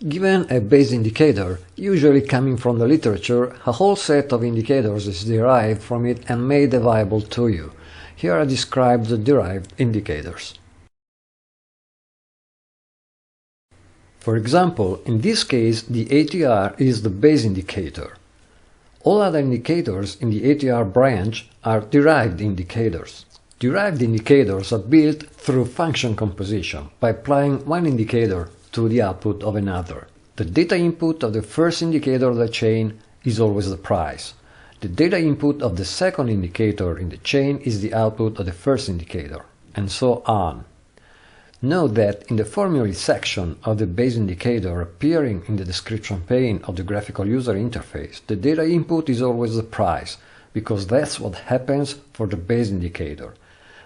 Given a base indicator, usually coming from the literature, a whole set of indicators is derived from it and made available to you. Here I describe the derived indicators. For example, in this case, the ATR is the base indicator. All other indicators in the ATR branch are derived indicators. Derived indicators are built through function composition by applying one indicator to the output of another. The data input of the first indicator of the chain is always the price. The data input of the second indicator in the chain is the output of the first indicator, and so on. Note that in the formulae section of the base indicator appearing in the description pane of the graphical user interface, the data input is always the price, because that's what happens for the base indicator.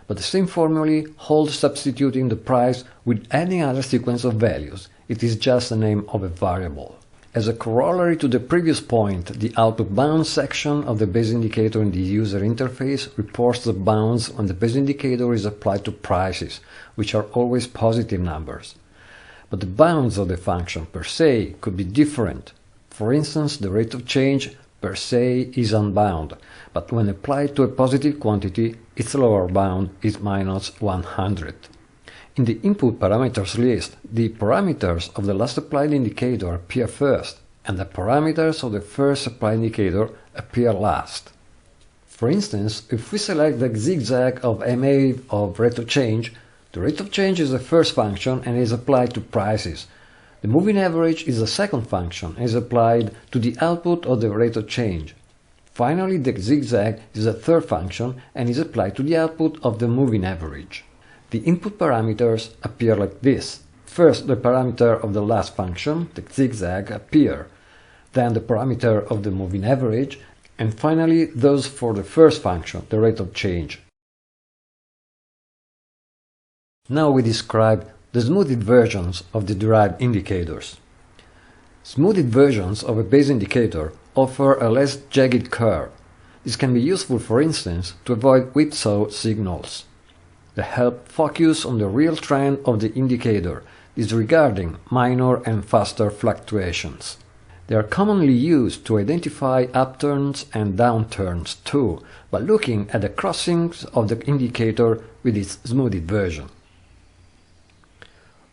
But the same formulae holds substituting the price with any other sequence of values. It is just the name of a variable. As a corollary to the previous point, the output bounds section of the base indicator in the user interface reports the bounds when the base indicator is applied to prices, which are always positive numbers. But the bounds of the function per se could be different. For instance, the rate of change per se is unbound, but when applied to a positive quantity, its lower bound is minus 100. In the input parameters list, the parameters of the last applied indicator appear first, and the parameters of the first applied indicator appear last. For instance, if we select the zigzag of MA of rate of change, the rate of change is the first function and is applied to prices. The moving average is the second function and is applied to the output of the rate of change. Finally, the zigzag is the third function and is applied to the output of the moving average. The input parameters appear like this. First, the parameter of the last function, the zigzag, appear, then the parameter of the moving average, and finally those for the first function, the rate of change. Now we describe the smoothed versions of the derived indicators. Smoothed versions of a base indicator offer a less jagged curve. This can be useful, for instance, to avoid whipsaw signals. They help focus on the real trend of the indicator, disregarding minor and faster fluctuations. They are commonly used to identify upturns and downturns too, by looking at the crossings of the indicator with its smoothed version.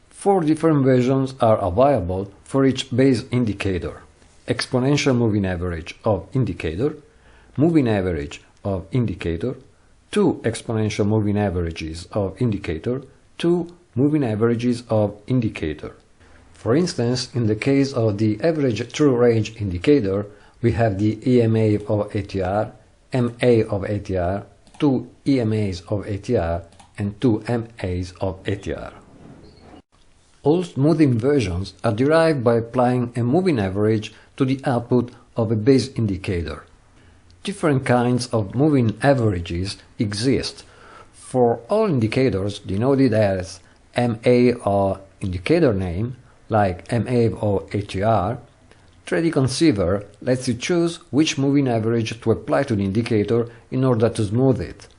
4 different versions are available for each base indicator: exponential moving average of indicator, moving average of indicator, 2 exponential moving averages of indicator, 2 moving averages of indicator. For instance, in the case of the average true range indicator, we have the EMA of ATR, MA of ATR, 2 EMAs of ATR, and 2 MAs of ATR. All smoothing versions are derived by applying a moving average to the output of a base indicator. Different kinds of moving averages exist. For all indicators denoted as MA or indicator name, like MA or ATR, Conceiver lets you choose which moving average to apply to the indicator in order to smooth it.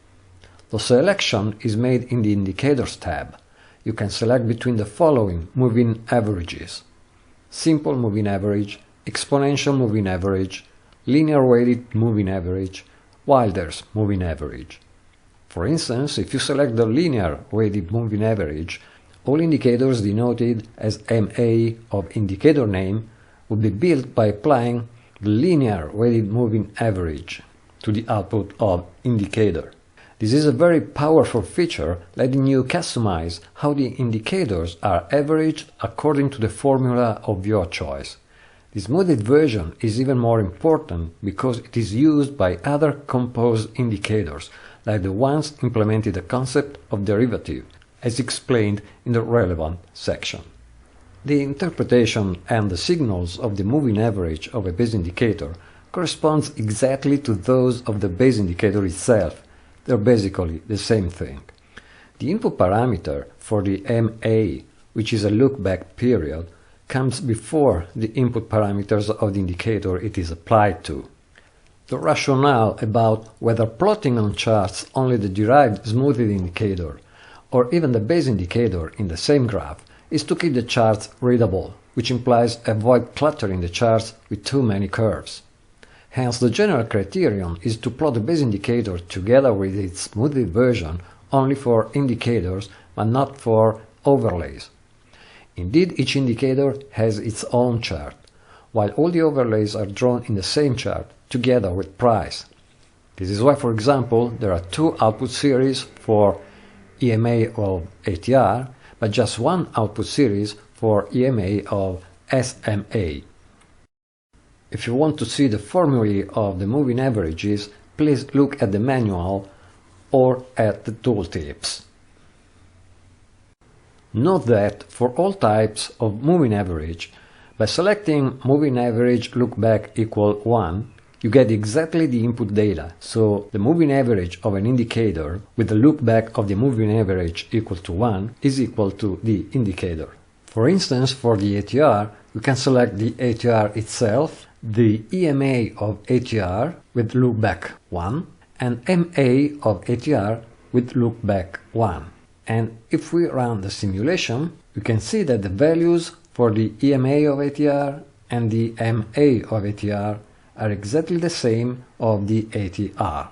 The selection is made in the Indicators tab. You can select between the following moving averages: simple moving average, exponential moving average, linear weighted moving average, Wilder's moving average. For instance, if you select the linear weighted moving average, all indicators denoted as MA of indicator name would be built by applying the linear weighted moving average to the output of indicator. This is a very powerful feature, letting you customize how the indicators are averaged according to the formula of your choice. The smoothed version is even more important because it is used by other composed indicators, like the ones implementing the concept of derivative, as explained in the relevant section. The interpretation and the signals of the moving average of a base indicator corresponds exactly to those of the base indicator itself. They're basically the same thing. The input parameter for the MA, which is a look-back period, comes before the input parameters of the indicator it is applied to. The rationale about whether plotting on charts only the derived smoothed indicator or even the base indicator in the same graph is to keep the charts readable. which implies avoid cluttering the charts with too many curves. Hence, the general criterion is to plot the base indicator together with its smoothed version only for indicators, but not for overlays. Indeed, each indicator has its own chart, while all the overlays are drawn in the same chart together with price. This is why, for example, there are two output series for EMA of ATR, but just one output series for EMA of SMA. If you want to see the formulae of the moving averages, please look at the manual or at the tooltips. Note that for all types of moving average, by selecting moving average lookback equal 1, you get exactly the input data, so the moving average of an indicator with the lookback of the moving average equal to 1 is equal to the indicator. For instance, for the ATR, we can select the ATR itself, the EMA of ATR with lookback 1, and MA of ATR with lookback 1. And if we run the simulation, we can see that the values for the EMA of ATR and the MA of ATR are exactly the same of the ATR.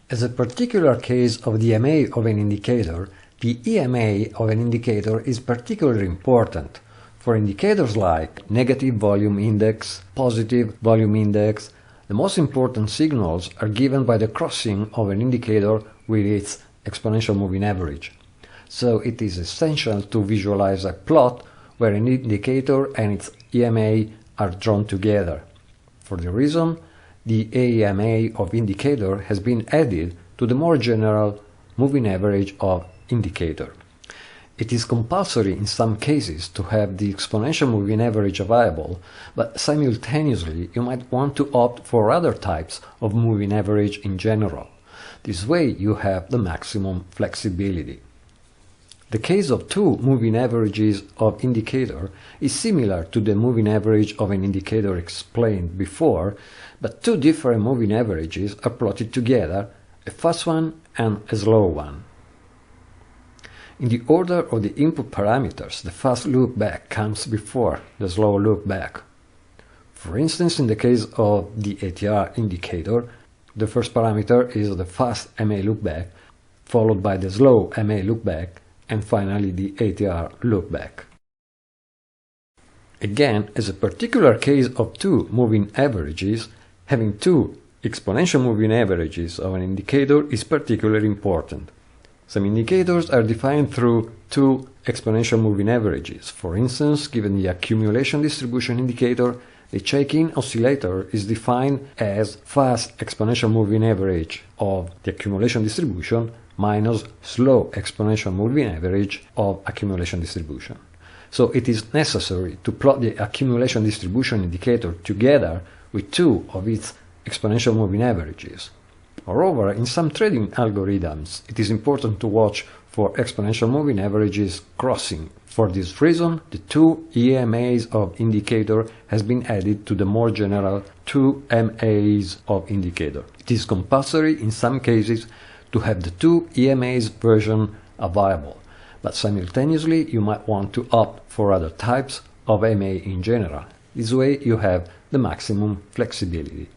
As a particular case of the EMA of an indicator, the EMA of an indicator is particularly important. For indicators like negative volume index, positive volume index, the most important signals are given by the crossing of an indicator with its exponential moving average. So it is essential to visualize a plot where an indicator and its EMA are drawn together. For the reason, the AMA of indicator has been added to the more general moving average of indicator. It is compulsory in some cases to have the exponential moving average available, but simultaneously you might want to opt for other types of moving average in general. This way you have the maximum flexibility. The case of two moving averages of indicator is similar to the moving average of an indicator explained before, but two different moving averages are plotted together, a fast one and a slow one. In the order of the input parameters, the fast lookback comes before the slow lookback. For instance, in the case of the ATR indicator, the first parameter is the fast MA lookback, followed by the slow MA lookback, and finally the ATR lookback. Again, as a particular case of two moving averages, having two exponential moving averages of an indicator is particularly important. Some indicators are defined through two exponential moving averages. For instance, given the accumulation distribution indicator, the check-in oscillator is defined as fast exponential moving average of the accumulation distribution minus slow exponential moving average of accumulation distribution. So it is necessary to plot the accumulation distribution indicator together with two of its exponential moving averages. Moreover, in some trading algorithms, it is important to watch for exponential moving averages crossing. For this reason, the two EMAs of indicator has been added to the more general two MAs of indicator. It is compulsory in some cases to have the two EMAs version available, but simultaneously you might want to opt for other types of MA in general. This way you have the maximum flexibility.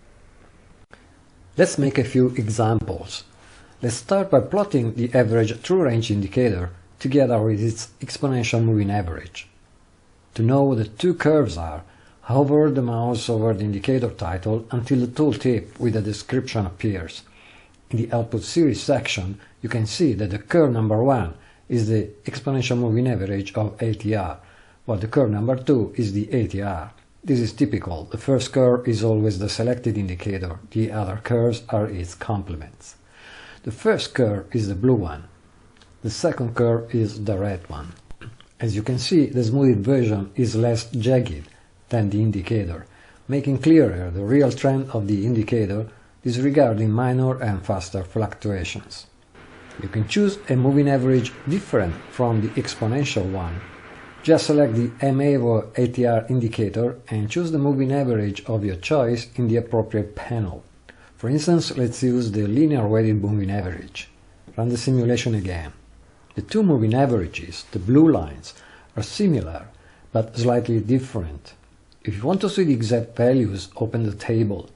Let's make a few examples. Let's start by plotting the average true range indicator together with its exponential moving average. To know what the two curves are, hover the mouse over the indicator title until the tooltip with the description appears. In the output series section, you can see that the curve number 1 is the exponential moving average of ATR, while the curve number 2 is the ATR. This is typical. The first curve is always the selected indicator, the other curves are its complements. The first curve is the blue one. The second curve is the red one. As you can see, the smoothed version is less jagged than the indicator, making clearer the real trend of the indicator disregarding minor and faster fluctuations. You can choose a moving average different from the exponential one. Just select the MA or ATR indicator and choose the moving average of your choice in the appropriate panel. For instance, let's use the linear weighted moving average. Run the simulation again. The two moving averages, the blue lines, are similar, but slightly different. If you want to see the exact values, open the table.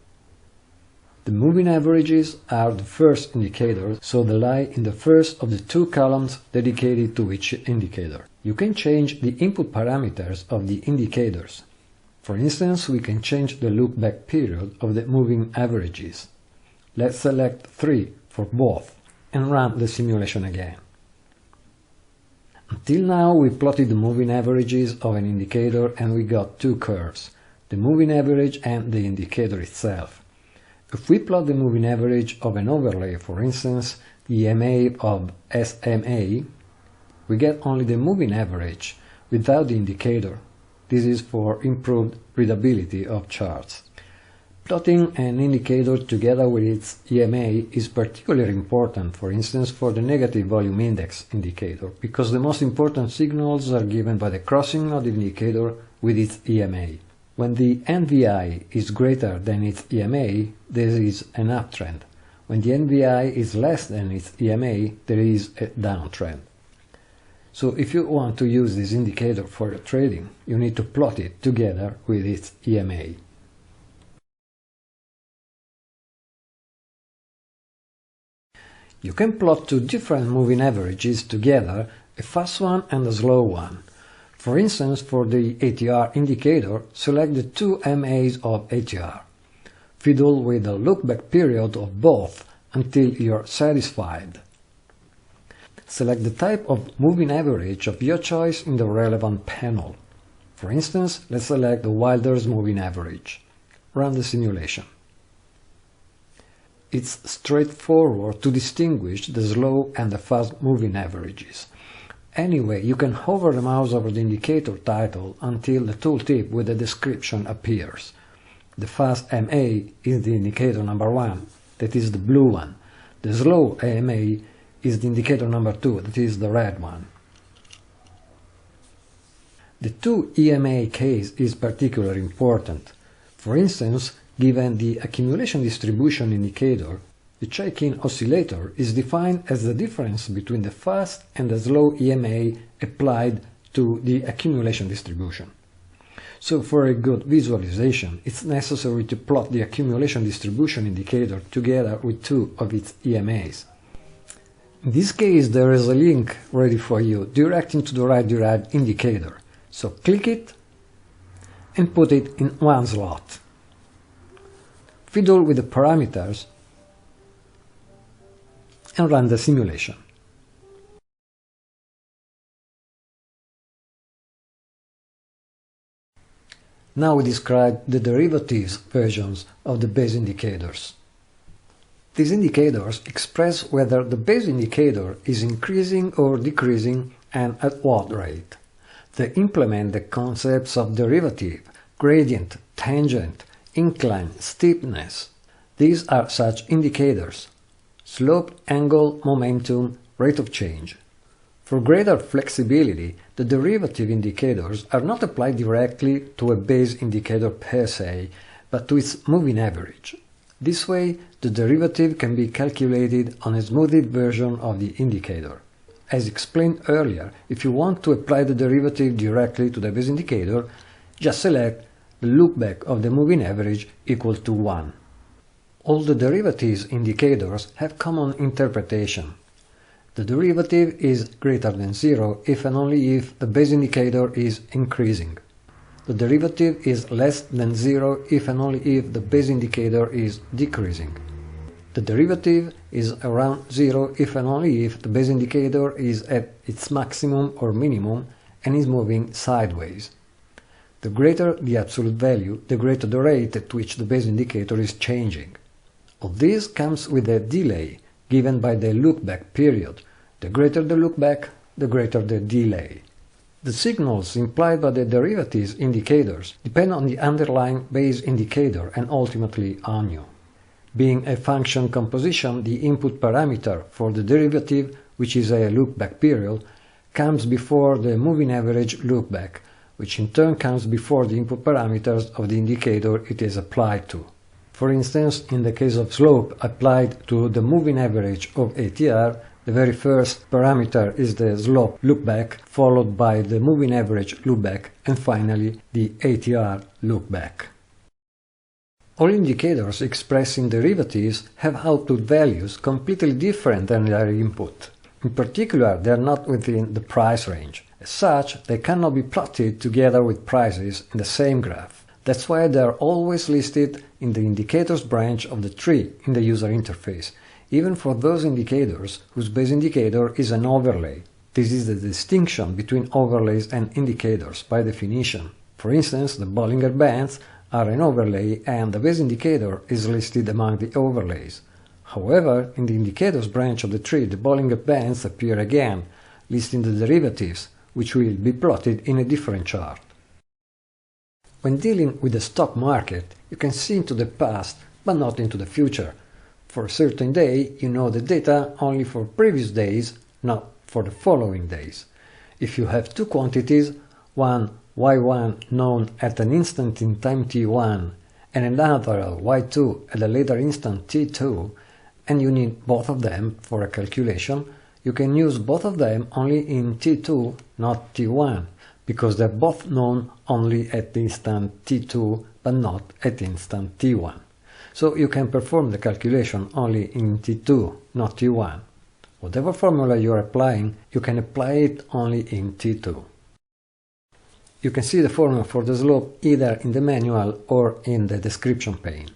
The moving averages are the first indicator, so they lie in the first of the two columns dedicated to each indicator. You can change the input parameters of the indicators. For instance, we can change the look-back period of the moving averages. Let's select 3 for both and run the simulation again. Until now we plotted the moving averages of an indicator and we got two curves, the moving average and the indicator itself. If we plot the moving average of an overlay, for instance, the EMA of SMA, we get only the moving average without the indicator. This is for improved readability of charts. Plotting an indicator together with its EMA is particularly important, for instance, for the negative volume index indicator, because the most important signals are given by the crossing of the indicator with its EMA. When the NVI is greater than its EMA, there is an uptrend. When the NVI is less than its EMA, there is a downtrend. So if you want to use this indicator for trading, you need to plot it together with its EMA. You can plot two different moving averages together, a fast one and a slow one. For instance, for the ATR indicator, select the two MAs of ATR. Fiddle with the look-back period of both until you're satisfied. Select the type of moving average of your choice in the relevant panel. For instance, let's select the Wilder's moving average. Run the simulation. It's straightforward to distinguish the slow and the fast moving averages. Anyway, you can hover the mouse over the indicator title until the tooltip with the description appears. The fast MA is the indicator number 1, that is the blue one. The slow AMA is the indicator number 2, that is the red one. The 2 EMA case is particularly important. For instance, given the accumulation distribution indicator, the check-in oscillator is defined as the difference between the fast and the slow EMA applied to the accumulation distribution. So for a good visualization, it's necessary to plot the accumulation distribution indicator together with two of its EMAs. In this case, there is a link ready for you directing to the right derived indicator. So click it and put it in one slot. Fiddle with the parameters and run the simulation. Now we describe the derivatives versions of the base indicators. These indicators express whether the base indicator is increasing or decreasing and at what rate. They implement the concepts of derivative, gradient, tangent, incline, steepness. These are such indicators: slope, angle, momentum, rate of change. For greater flexibility, the derivative indicators are not applied directly to a base indicator per se, but to its moving average. This way, the derivative can be calculated on a smoothed version of the indicator. As explained earlier, if you want to apply the derivative directly to the base indicator, just select the lookback of the moving average equal to 1. All the derivatives indicators have common interpretation. The derivative is greater than 0 if and only if the base indicator is increasing. The derivative is less than 0 if and only if the base indicator is decreasing. The derivative is around 0 if and only if the base indicator is at its maximum or minimum and is moving sideways. The greater the absolute value, the greater the rate at which the base indicator is changing. All this comes with a delay given by the lookback period. The greater the lookback, the greater the delay. The signals implied by the derivatives indicators depend on the underlying base indicator and ultimately on you. Being a function composition, the input parameter for the derivative, which is a lookback period, comes before the moving average lookback, which in turn comes before the input parameters of the indicator it is applied to. For instance, in the case of slope applied to the moving average of ATR, The very first parameter is the slope lookback, followed by the moving average lookback, and finally the ATR lookback. All indicators expressing derivatives have output values completely different than their input. In particular, they are not within the price range. As such, they cannot be plotted together with prices in the same graph. That's why they are always listed in the indicators branch of the tree in the user interface, even for those indicators whose base indicator is an overlay. This is the distinction between overlays and indicators by definition. For instance, the Bollinger Bands are an overlay and the base indicator is listed among the overlays. However, in the indicators branch of the tree, the Bollinger Bands appear again, listing the derivatives, which will be plotted in a different chart. When dealing with the stock market, you can see into the past, but not into the future. For a certain day, you know the data only for previous days, not for the following days. If you have two quantities, one y1 known at an instant in time t1 and another y2 at a later instant t2, and you need both of them for a calculation, you can use both of them only in t2, not t1, because they're both known only at instant t2 but not at instant t1. So you can perform the calculation only in t2, not t1. Whatever formula you're applying, you can apply it only in t2. You can see the formula for the slope either in the manual or in the description pane.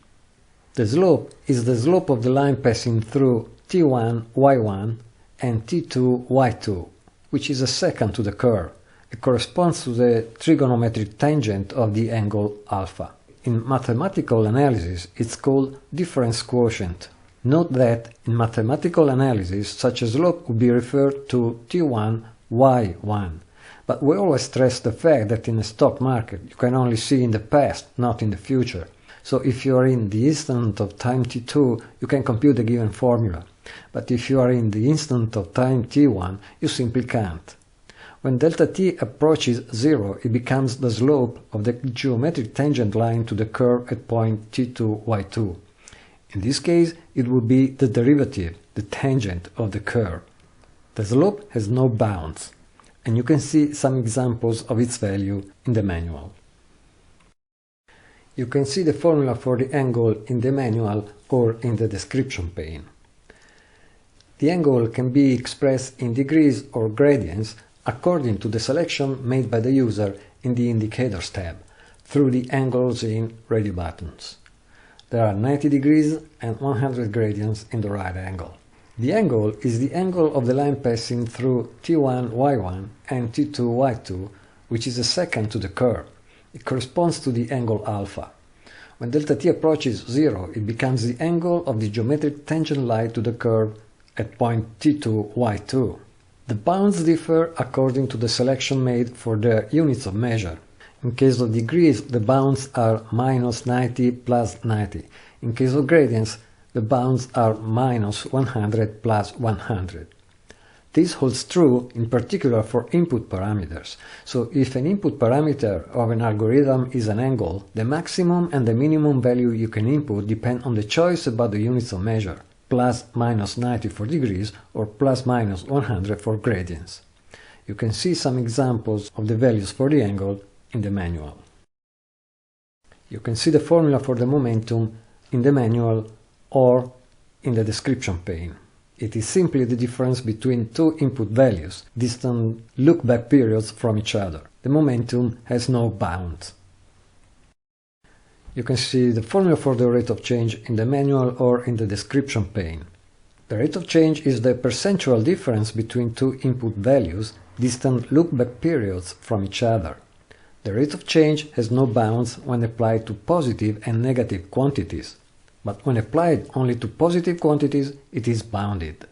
The slope is the slope of the line passing through t1, y1 and t2, y2, which is a secant to the curve. It corresponds to the trigonometric tangent of the angle alpha. In mathematical analysis, it's called difference quotient. Note that in mathematical analysis, such a slope would be referred to t1, y1. But we always stress the fact that in a stock market you can only see in the past, not in the future. So if you are in the instant of time t2, you can compute a given formula. But if you are in the instant of time t1, you simply can't. When delta t approaches 0, it becomes the slope of the geometric tangent line to the curve at point t2, y2. In this case, it would be the derivative, the tangent of the curve. The slope has no bounds, and you can see some examples of its value in the manual. You can see the formula for the angle in the manual or in the description pane. The angle can be expressed in degrees or gradients according to the selection made by the user in the Indicators tab through the Angles in radio buttons. There are 90 degrees and 100 gradients in the right angle. The angle is the angle of the line passing through t1, y1 and t2, y2, which is a secant to the curve. It corresponds to the angle alpha. When delta t approaches 0, it becomes the angle of the geometric tangent line to the curve at point t2, y2. The bounds differ according to the selection made for the units of measure. In case of degrees, the bounds are minus 90 plus 90. In case of gradients, the bounds are minus 100 plus 100. This holds true in particular for input parameters. So if an input parameter of an algorithm is an angle, the maximum and the minimum value you can input depend on the choice about the units of measure, plus minus 90 for degrees or plus minus 100 for gradients. You can see some examples of the values for the angle in the manual. You can see the formula for the momentum in the manual or in the description pane. It is simply the difference between two input values, distant look-back periods from each other. The momentum has no bounds. You can see the formula for the rate of change in the manual or in the description pane. The rate of change is the percentual difference between two input values, distant look-back periods from each other. The rate of change has no bounds when applied to positive and negative quantities, but when applied only to positive quantities, it is bounded.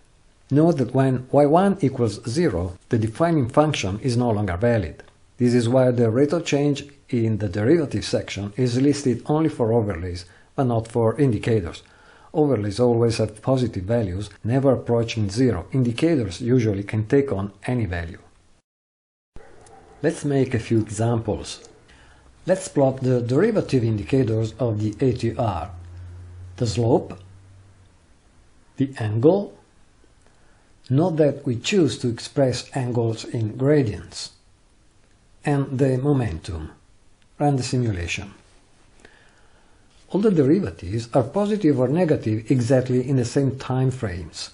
Note that when y1 equals 0, the defining function is no longer valid. This is why the rate of change in the derivative section is listed only for overlays, but not for indicators. Overlays always have positive values, never approaching 0. Indicators usually can take on any value. Let's make a few examples. Let's plot the derivative indicators of the ATR. The slope, the angle, Note that we choose to express angles in gradients. And the momentum. Run the simulation. All the derivatives are positive or negative exactly in the same time frames.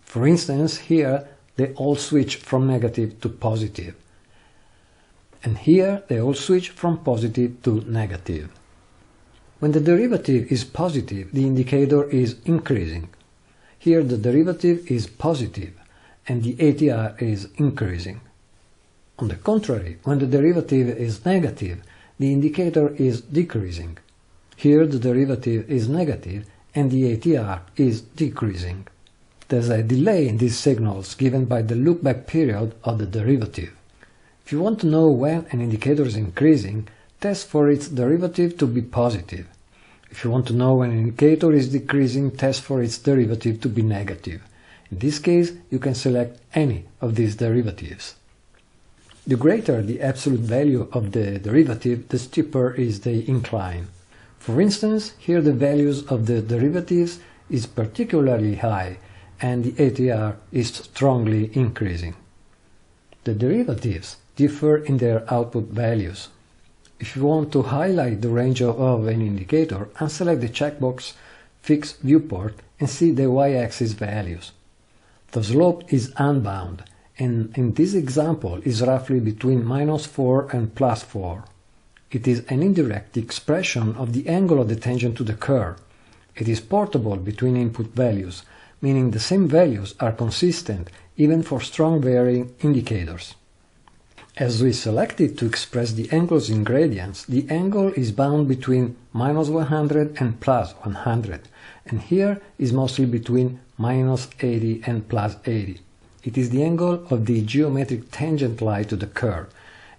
For instance, here they all switch from negative to positive. And here they all switch from positive to negative. When the derivative is positive, the indicator is increasing. Here the derivative is positive and the ATR is increasing. On the contrary, when the derivative is negative, the indicator is decreasing. Here the derivative is negative and the ATR is decreasing. There's a delay in these signals given by the loopback period of the derivative. If you want to know when an indicator is increasing, test for its derivative to be positive. If you want to know when an indicator is decreasing, test for its derivative to be negative. In this case, you can select any of these derivatives. The greater the absolute value of the derivative, the steeper is the incline. For instance, here the values of the derivatives is particularly high and the ATR is strongly increasing. The derivatives differ in their output values. If you want to highlight the range of an indicator, unselect the checkbox Fix Viewport and see the y-axis values. The slope is unbound, and in this example is roughly between -4 and +4. It is an indirect expression of the angle of the tangent to the curve. It is portable between input values, meaning the same values are consistent even for strong varying indicators. As we select it to express the angles in gradients, the angle is bound between -100 and +100, and here is mostly between -80 and +80. It is the angle of the geometric tangent line to the curve.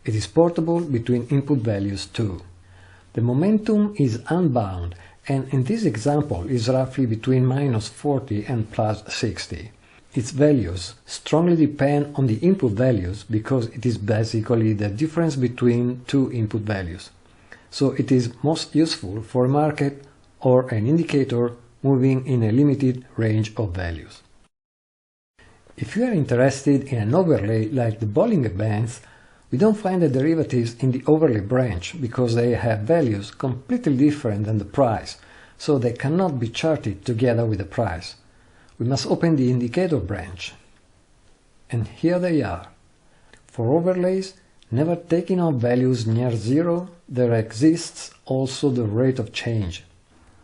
It is portable between input values too. The momentum is unbound, and in this example is roughly between -40 and +60. Its values strongly depend on the input values because it is basically the difference between two input values. So it is most useful for a market or an indicator moving in a limited range of values. If you are interested in an overlay like the Bollinger Bands, we don't find the derivatives in the overlay branch because they have values completely different than the price, so they cannot be charted together with the price. We must open the indicator branch. And here they are. For overlays, never taking off values near zero, there exists also the rate of change.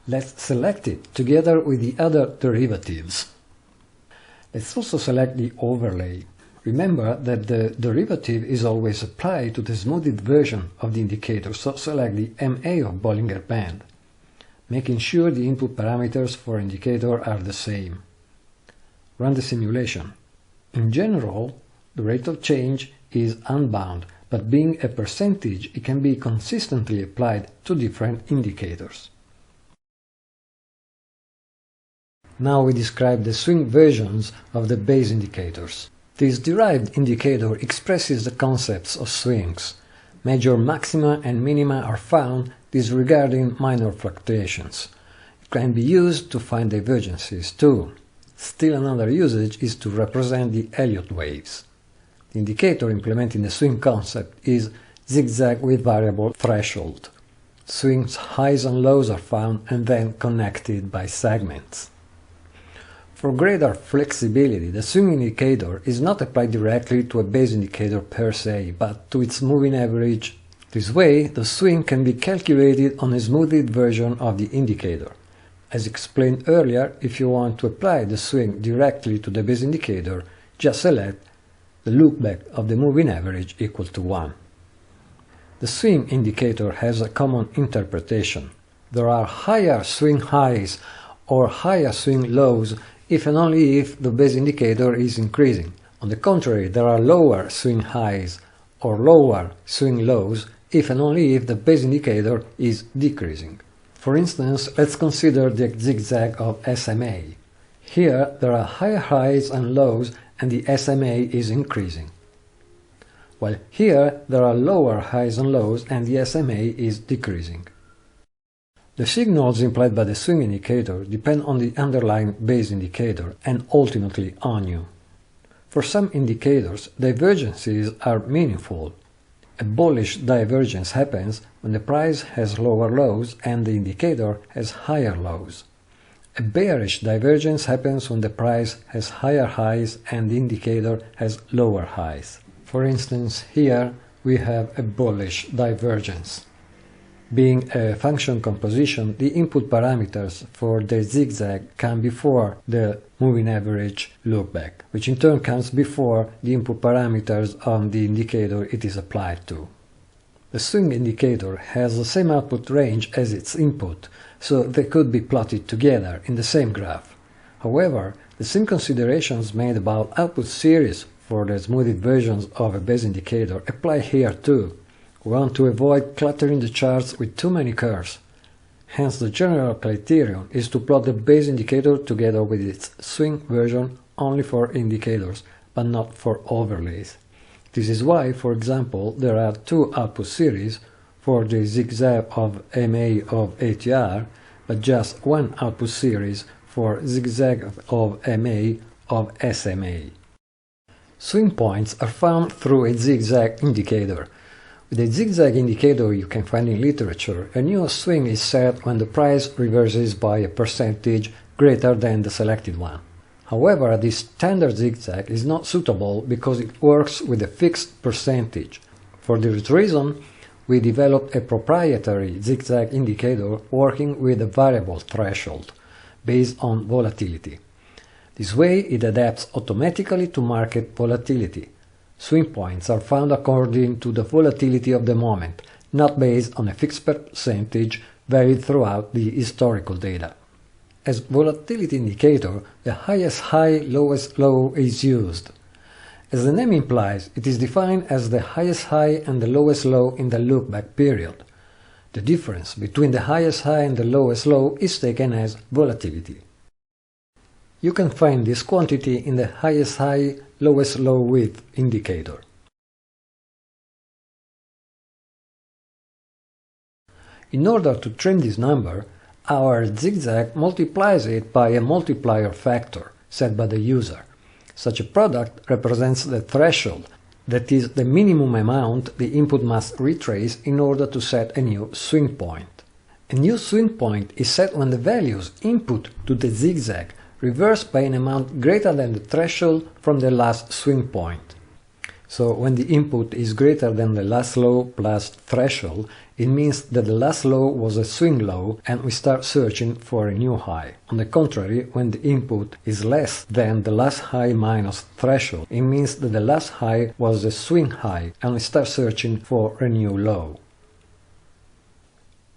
Let's select it together with the other derivatives. Let's also select the overlay. Remember that the derivative is always applied to the smoothed version of the indicator, so select the MA of Bollinger Band, making sure the input parameters for indicator are the same. Run the simulation. In general, the rate of change is unbound, but being a percentage, it can be consistently applied to different indicators. Now we describe the swing versions of the base indicators. This derived indicator expresses the concepts of swings. Major maxima and minima are found disregarding minor fluctuations. It can be used to find divergences too. Still another usage is to represent the Elliott waves. The indicator implementing the swing concept is zigzag with variable threshold. Swings highs and lows are found and then connected by segments. For greater flexibility, the swing indicator is not applied directly to a base indicator per se, but to its moving average. This way, the swing can be calculated on a smoothed version of the indicator. As explained earlier, if you want to apply the swing directly to the base indicator, just select the loopback of the moving average equal to 1. The swing indicator has a common interpretation. There are higher swing highs or higher swing lows if and only if the base indicator is increasing. On the contrary, there are lower swing highs or lower swing lows if and only if the base indicator is decreasing. For instance, let's consider the zigzag of SMA. Here there are higher highs and lows and the SMA is increasing. While here there are lower highs and lows and the SMA is decreasing. The signals implied by the swing indicator depend on the underlying base indicator and ultimately on you. For some indicators, divergences are meaningful. A bullish divergence happens when the price has lower lows and the indicator has higher lows. A bearish divergence happens when the price has higher highs and the indicator has lower highs. For instance, here we have a bullish divergence. Being a function composition, the input parameters for the zigzag come before the moving average lookback, which in turn comes before the input parameters on the indicator it is applied to. The swing indicator has the same output range as its input, so they could be plotted together in the same graph. However, the same considerations made about output series for the smoothed versions of a base indicator apply here too. We want to avoid cluttering the charts with too many curves. Hence the general criterion is to plot the base indicator together with its swing version only for indicators, but not for overlays. This is why, for example, there are two output series for the zigzag of MA of ATR, but just one output series for zigzag of MA of SMA. Swing points are found through a zigzag indicator. With a zigzag indicator you can find in literature, a new swing is set when the price reverses by a percentage greater than the selected one. However, this standard zigzag is not suitable because it works with a fixed percentage. For this reason, we developed a proprietary zigzag indicator working with a variable threshold based on volatility. This way it adapts automatically to market volatility. Swing points are found according to the volatility of the moment, not based on a fixed percentage varied throughout the historical data. As volatility indicator, the highest high, lowest low is used. As the name implies, it is defined as the highest high and the lowest low in the lookback period. The difference between the highest high and the lowest low is taken as volatility. You can find this quantity in the highest high, lowest low width indicator. In order to trim this number, our zigzag multiplies it by a multiplier factor set by the user. Such a product represents the threshold, that is the minimum amount the input must retrace in order to set a new swing point. A new swing point is set when the values input to the zigzag reverse by an amount greater than the threshold from the last swing point. So when the input is greater than the last low plus threshold, it means that the last low was a swing low and we start searching for a new high. On the contrary, when the input is less than the last high minus threshold, it means that the last high was a swing high and we start searching for a new low.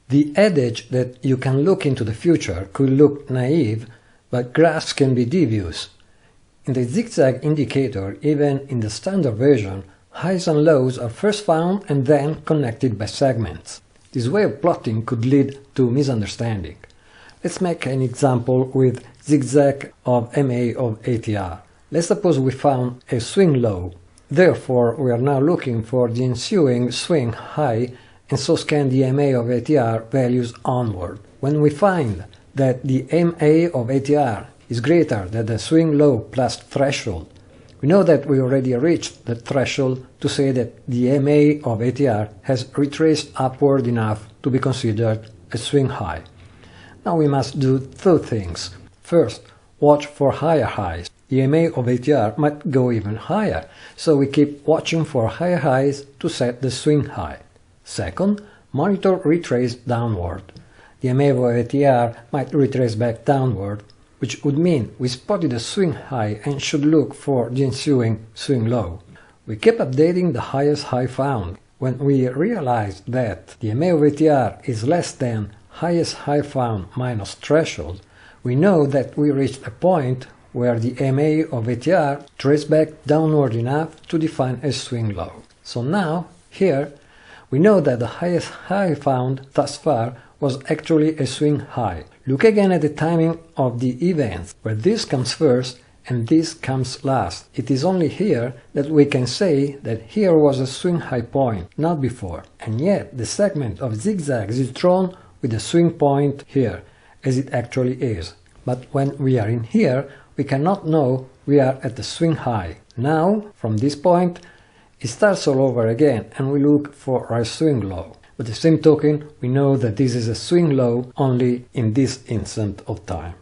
The adage that you can look into the future could look naive, but graphs can be devious. In the zigzag indicator, even in the standard version, highs and lows are first found and then connected by segments. This way of plotting could lead to misunderstanding. Let's make an example with zigzag of MA of ATR. Let's suppose we found a swing low. Therefore, we are now looking for the ensuing swing high and so scan the MA of ATR values onward. When we find that the MA of ATR is greater than the swing low plus threshold, we know that we already reached the threshold to say that the MA of ATR has retraced upward enough to be considered a swing high. Now we must do two things. First, watch for higher highs. The MA of ATR might go even higher, so we keep watching for higher highs to set the swing high. Second, monitor retrace downward. The MA of ATR might retrace back downward, which would mean we spotted a swing high and should look for the ensuing swing low. We keep updating the highest high found. When we realize that the MA of ATR is less than highest high found minus threshold, we know that we reached a point where the MA of ATR traced back downward enough to define a swing low. So now, here, we know that the highest high found thus far was actually a swing high. Look again at the timing of the events, where this comes first and this comes last. It is only here that we can say that here was a swing high point, not before. And yet the segment of zigzags is drawn with a swing point here, as it actually is. But when we are in here, we cannot know we are at the swing high. Now, from this point, it starts all over again and we look for our swing low. But the same token, we know that this is a swing low only in this instant of time.